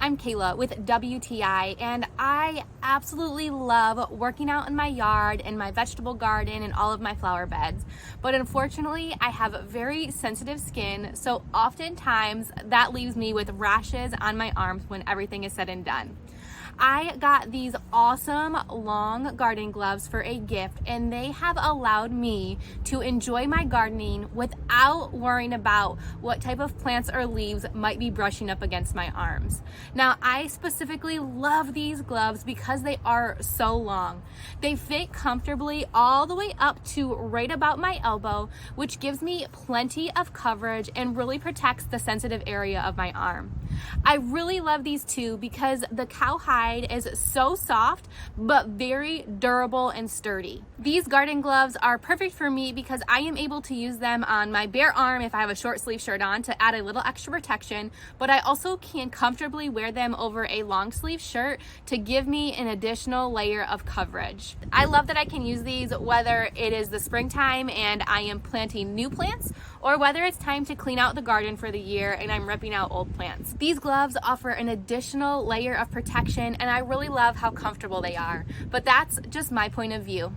I'm Kayla with WTI, and I absolutely love working out in my yard and my vegetable garden and all of my flower beds. But unfortunately, I have very sensitive skin, so oftentimes that leaves me with rashes on my arms when everything is said and done. I got these awesome long garden gloves for a gift, and they have allowed me to enjoy my gardening without worrying about what type of plants or leaves might be brushing up against my arms. Now, I specifically love these gloves because they are so long. They fit comfortably all the way up to right about my elbow, which gives me plenty of coverage and really protects the sensitive area of my arm. I really love these too because the cowhide is so soft but very durable and sturdy. These garden gloves are perfect for me because I am able to use them on my bare arm if I have a short sleeve shirt on to add a little extra protection, but I also can comfortably wear them over a long sleeve shirt to give me an additional layer of coverage. I love that I can use these whether it is the springtime and I am planting new plants or whether it's time to clean out the garden for the year and I'm ripping out old plants. These gloves offer an additional layer of protection, and I really love how comfortable they are, but that's just my point of view.